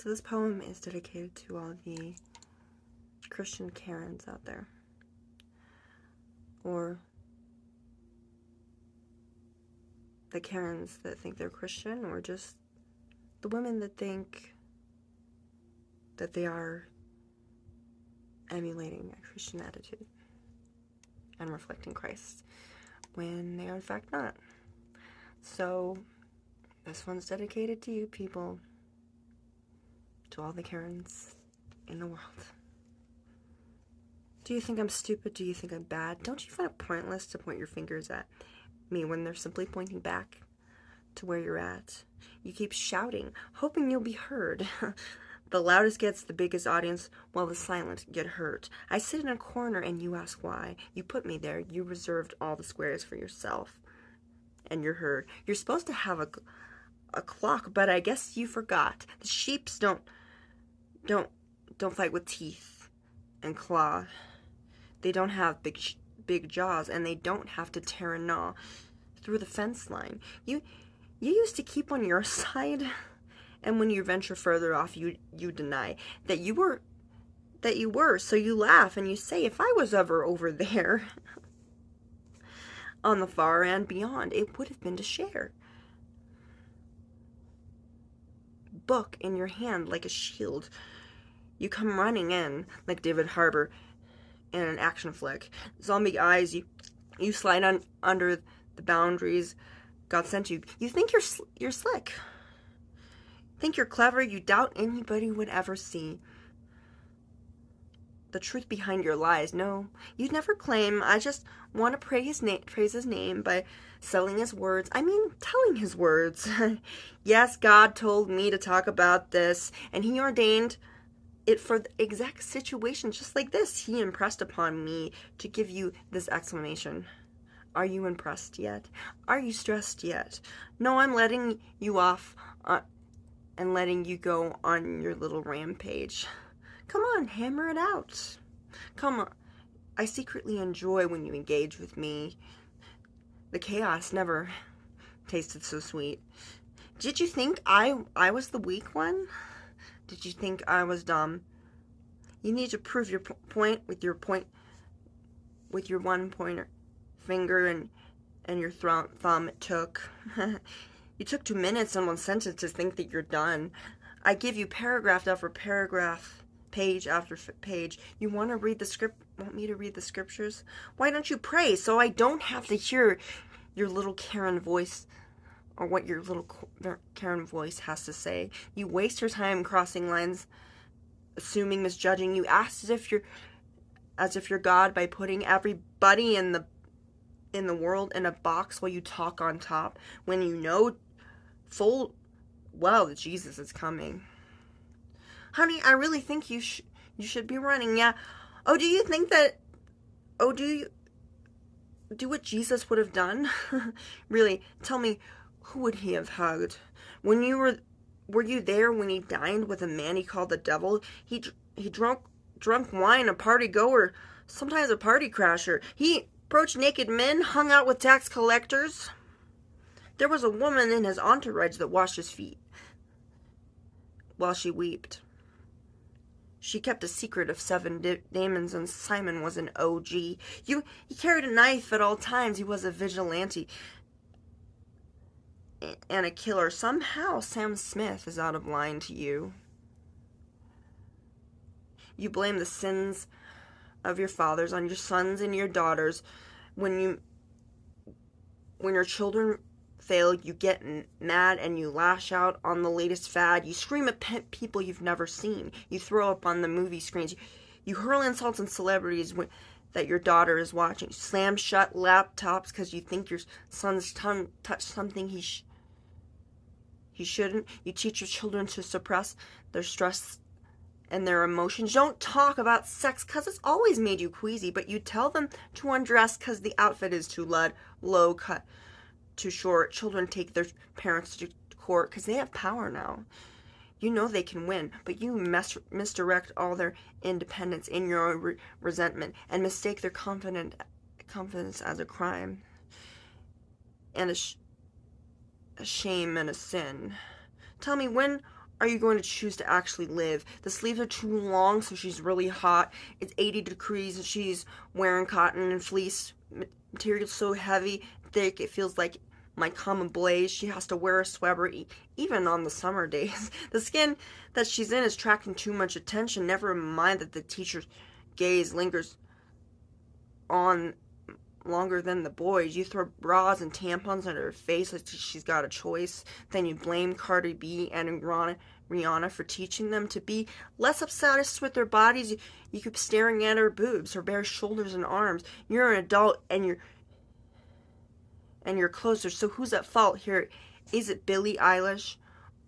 So this poem is dedicated to all the Christian Karens out there. Or the Karens that think they're Christian, or just the women that think that they are emulating a Christian attitude and reflecting Christ when they are in fact not. So this one's dedicated to you people, to all the Karens in the world. Do you think I'm stupid? Do you think I'm bad? Don't you find it pointless to point your fingers at me when they're simply pointing back to where you're at? You keep shouting, hoping you'll be heard. The loudest gets the biggest audience, while the silent get hurt. I sit in a corner and you ask why. You put me there. You reserved all the squares for yourself. And you're heard. You're supposed to have a clock, but I guess you forgot. The sheeps don't fight with teeth and claw. They don't have big jaws, and they don't have to tear and gnaw through the fence line. You used to keep on your side, and when you venture further off, you deny that you were. So you laugh and you say, if I was ever over there, on the far and beyond, it would have been to share. Book in your hand like a shield. You come running in like David Harbour in an action flick. Zombie eyes, you slide under the boundaries God sent you. You think you're slick. Think you're clever. You doubt anybody would ever see the truth behind your lies. No, you'd never claim. I just want to praise his name by selling his words. I mean, telling his words. Yes, God told me to talk about this, and he ordained it for the exact situation just like this. He impressed upon me to give you this explanation. Are you impressed yet? Are you stressed yet? No, I'm letting you off and letting you go on your little rampage. Come on, hammer it out. Come on. I secretly enjoy when you engage with me. The chaos never tasted so sweet. Did you think I was the weak one? Did you think I was dumb? You need to prove your point with your one pointer finger and your thumb. It took. You took 2 minutes and 1 sentence to think that you're done. I give you paragraph after paragraph, page after page. You want me to read the scriptures? Why don't you pray so I don't have to hear your little Karen voice or what your little Karen voice has to say? You waste your time crossing lines, assuming, misjudging. You act as if you're God by putting everybody in the world in a box while you talk on top, when you know full well that Jesus is coming. Honey, I really think you should be running. Yeah. Oh, do you think that? Oh, do you do what Jesus would have done? Really, tell me, who would he have hugged? Were you there when he dined with a man he called the devil? He drunk wine, a party goer, sometimes a party crasher. He approached naked men, hung out with tax collectors. There was a woman in his entourage that washed his feet while she wept. She kept a secret of 7 demons, and Simon was an OG. He carried a knife at all times. He was a vigilante and a killer. Somehow Sam Smith is out of line to you. You blame the sins of your fathers on your sons and your daughters. When your children fail, you get mad and you lash out on the latest fad. You scream at people you've never seen. You throw up on the movie screens. You hurl insults on celebrities that your daughter is watching. You slam shut laptops because you think your son's tongue touched something he shouldn't. You teach your children to suppress their stress and their emotions. Don't talk about sex because it's always made you queasy, but you tell them to undress because the outfit is too low cut, too short. Children take their parents to court because they have power now. You know they can win, but you misdirect all their independence in your own resentment and mistake their confidence as a crime and a shame and a sin. Tell me, when are you going to choose to actually live? The sleeves are too long, so she's really hot. It's 80 degrees and she's wearing cotton and fleece material so heavy, thick, it feels like might come and blaze. She has to wear a sweater even on the summer days. The skin that she's in is attracting too much attention. Never mind that the teacher's gaze lingers on longer than the boys. You throw bras and tampons at her face like she's got a choice. Then you blame Cardi B and Rihanna for teaching them to be less obsessed with their bodies. You keep staring at her boobs, her bare shoulders and arms. You're an adult and you're closer. So who's at fault here? Is it Billie Eilish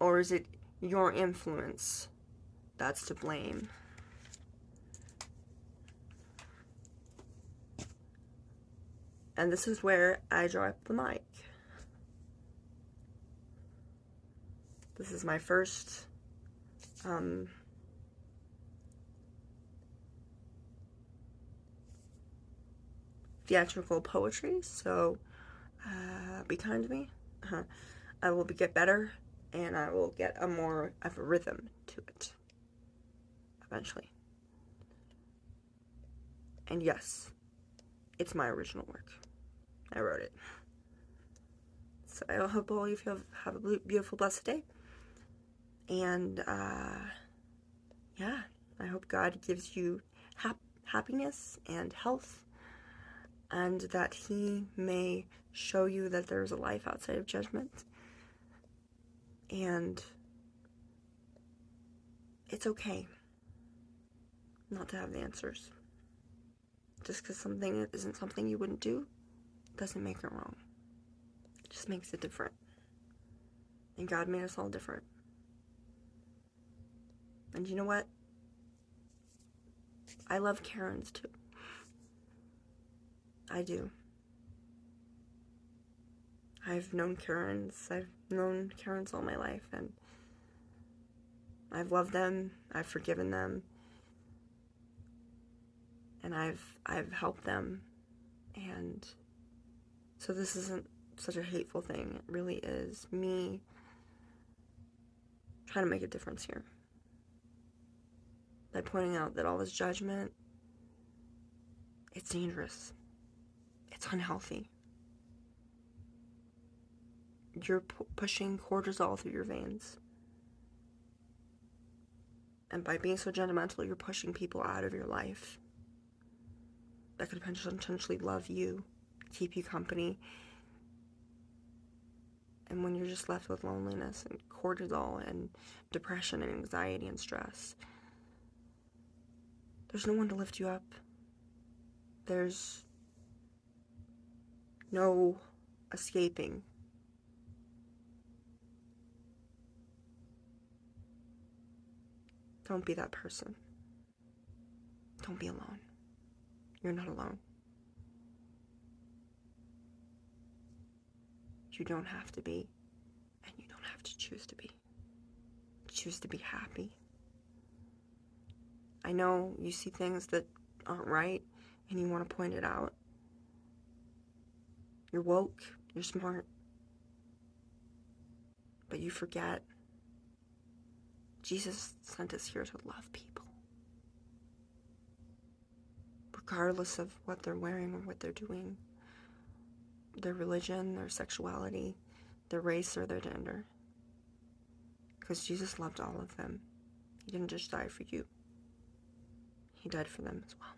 or is it your influence that's to blame? And this is where I drop the mic. This is my first theatrical poetry, so be kind to me. I will get better, and I will get a more of a rhythm to it eventually. And yes, it's my original work. I wrote it. So I hope all of you have a beautiful, blessed day. And yeah, I hope God gives you happiness and health, and that He may show you that there's a life outside of judgment. And it's okay not to have the answers. Just because something isn't something you wouldn't do doesn't make it wrong. It just makes it different. And God made us all different. And you know what? I love Karens too. I do. I've known Karens all my life, and I've loved them, I've forgiven them, and I've helped them. And so this isn't such a hateful thing. It really is me trying to make a difference here by pointing out that all this judgment, it's dangerous. It's unhealthy. You're pushing cortisol through your veins. And by being so judgmental, you're pushing people out of your life that could potentially love you, keep you company. And when you're just left with loneliness and cortisol and depression and anxiety and stress, there's no one to lift you up. There's no escaping. Don't be that person. Don't be alone. You're not alone. You don't have to be, and you don't have to choose to be. Choose to be happy. I know you see things that aren't right, and you want to point it out. You're woke, you're smart, but you forget Jesus sent us here to love people, regardless of what they're wearing or what they're doing, their religion, their sexuality, their race, or their gender. Because Jesus loved all of them. He didn't just die for you. He died for them as well.